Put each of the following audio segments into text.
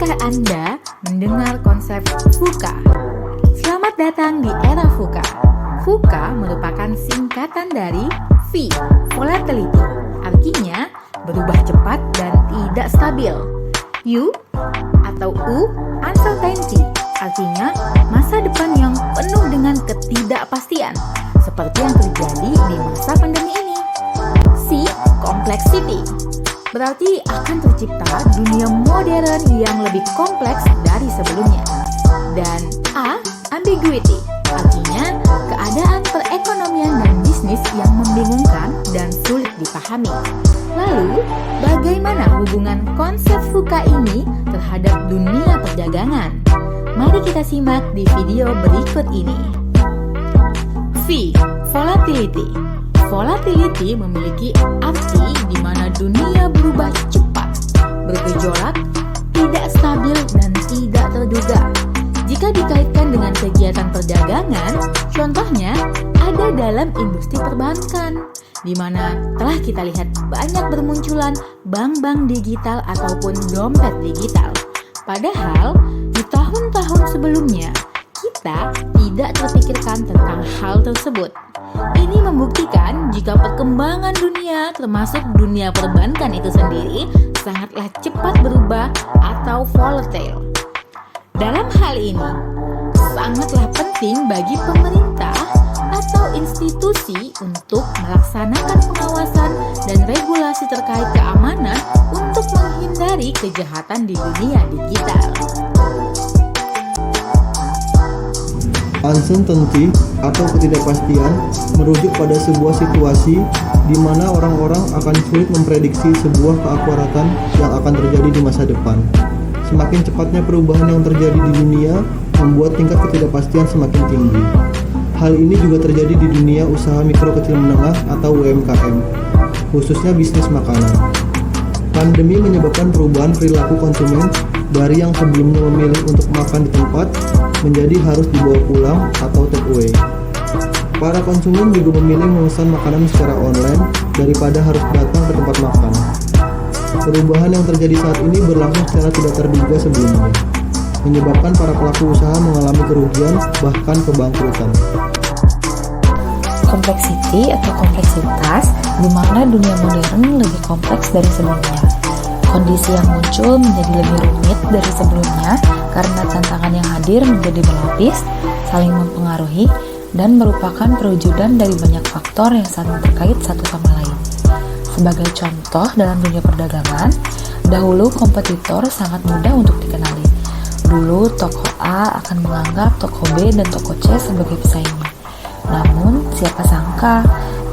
Pernahkah Anda mendengar konsep VUCA? Selamat datang di era VUCA. VUCA merupakan singkatan dari V, volatility, artinya berubah cepat dan tidak stabil. U atau U, uncertainty, artinya masa depan yang penuh dengan ketidakpastian, seperti yang terjadi di masa pandemi ini. C, complexity, berarti akan tercipta dunia modern yang lebih kompleks dari sebelumnya. Dan A, ambiguity, artinya keadaan perekonomian dan bisnis yang membingungkan dan sulit dipahami. Lalu, bagaimana hubungan konsep VUCA ini terhadap dunia perdagangan? Mari kita simak di video berikut ini. V, volatility. Volatility memiliki arti di mana dunia berubah cepat, bergejolak, tidak stabil, dan tidak terduga. Jika dikaitkan dengan kegiatan perdagangan, contohnya ada dalam industri perbankan, di mana telah kita lihat banyak bermunculan bank-bank digital ataupun dompet digital. Padahal, di tahun-tahun sebelumnya, kita tidak terpikirkan tentang hal tersebut. Ini membuktikan jika perkembangan dunia, termasuk dunia perbankan itu sendiri, sangatlah cepat berubah atau volatile. Dalam hal ini, sangatlah penting bagi pemerintah atau institusi untuk melaksanakan pengawasan dan regulasi terkait keamanan untuk menghindari kejahatan di dunia digital. Uncertainty atau ketidakpastian merujuk pada sebuah situasi di mana orang-orang akan sulit memprediksi sebuah keakuratan yang akan terjadi di masa depan. Semakin cepatnya perubahan yang terjadi di dunia membuat tingkat ketidakpastian semakin tinggi. Hal ini juga terjadi di dunia usaha mikro kecil menengah atau UMKM, khususnya bisnis makanan. Pandemi menyebabkan perubahan perilaku konsumen dari yang sebelumnya memilih untuk makan di tempat menjadi harus dibawa pulang atau take away. Para konsumen juga memilih memesan makanan secara online daripada harus datang ke tempat makan. Perubahan yang terjadi saat ini berlangsung secara tidak terduga sebelumnya, menyebabkan para pelaku usaha mengalami kerugian bahkan kebangkrutan. Kompleksiti atau kompleksitas di mana dunia modern lebih kompleks dari sebelumnya. Kondisi yang muncul menjadi lebih rumit dari sebelumnya karena tantangan yang hadir menjadi berlapis, saling mempengaruhi, dan merupakan perwujudan dari banyak faktor yang saling terkait satu sama lain. Sebagai contoh dalam dunia perdagangan, dahulu kompetitor sangat mudah untuk dikenali. Dulu toko A akan menganggap toko B dan toko C sebagai pesaingnya. Namun, siapa sangka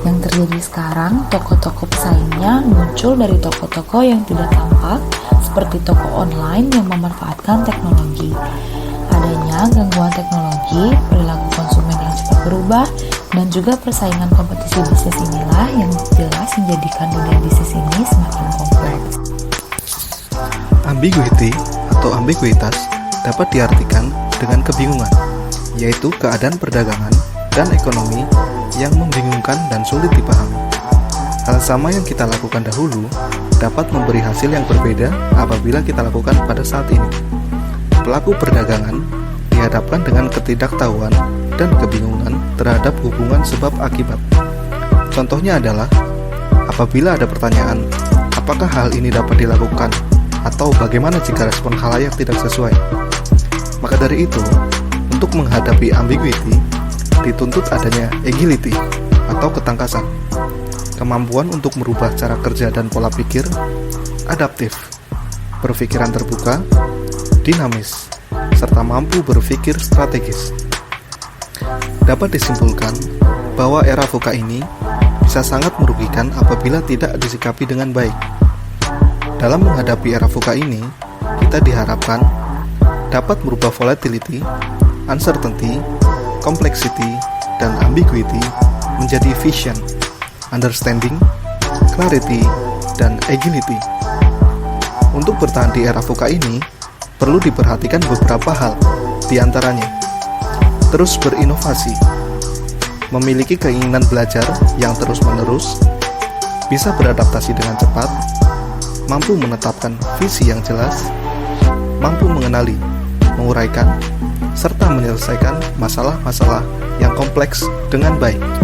yang terjadi sekarang, toko-toko pesaingnya muncul dari toko-toko yang tidak tampak seperti toko online yang memanfaatkan teknologi. Adanya gangguan teknologi, perilaku konsumen yang cepat berubah, dan juga persaingan kompetisi bisnis inilah yang jelas menjadikan dunia bisnis ini semakin kompleks. Ambiguity atau ambiguitas dapat diartikan dengan kebingungan, yaitu keadaan perdagangan dan ekonomi yang membingungkan dan sulit dipahami. Hal sama yang kita lakukan dahulu dapat memberi hasil yang berbeda apabila kita lakukan pada saat ini. Pelaku perdagangan dihadapkan dengan ketidaktahuan dan kebingungan terhadap hubungan sebab akibat. Contohnya adalah apabila ada pertanyaan, apakah hal ini dapat dilakukan atau bagaimana jika respon khalayak tidak sesuai. Maka dari itu, untuk menghadapi ambiguity, dituntut adanya agility atau ketangkasan, kemampuan untuk merubah cara kerja dan pola pikir, adaptif, berpikiran terbuka, dinamis, serta mampu berpikir strategis. Dapat disimpulkan bahwa era VUCA ini bisa sangat merugikan apabila tidak disikapi dengan baik. Dalam menghadapi era VUCA ini, kita diharapkan dapat merubah volatility, uncertainty, complexity, dan ambiguity menjadi vision, understanding, clarity, dan agility. Untuk bertahan di era VUCA ini, perlu diperhatikan beberapa hal, di antaranya terus berinovasi, memiliki keinginan belajar yang terus-menerus, bisa beradaptasi dengan cepat, mampu menetapkan visi yang jelas, mampu mengenali, menguraikan, serta menyelesaikan masalah-masalah yang kompleks dengan baik.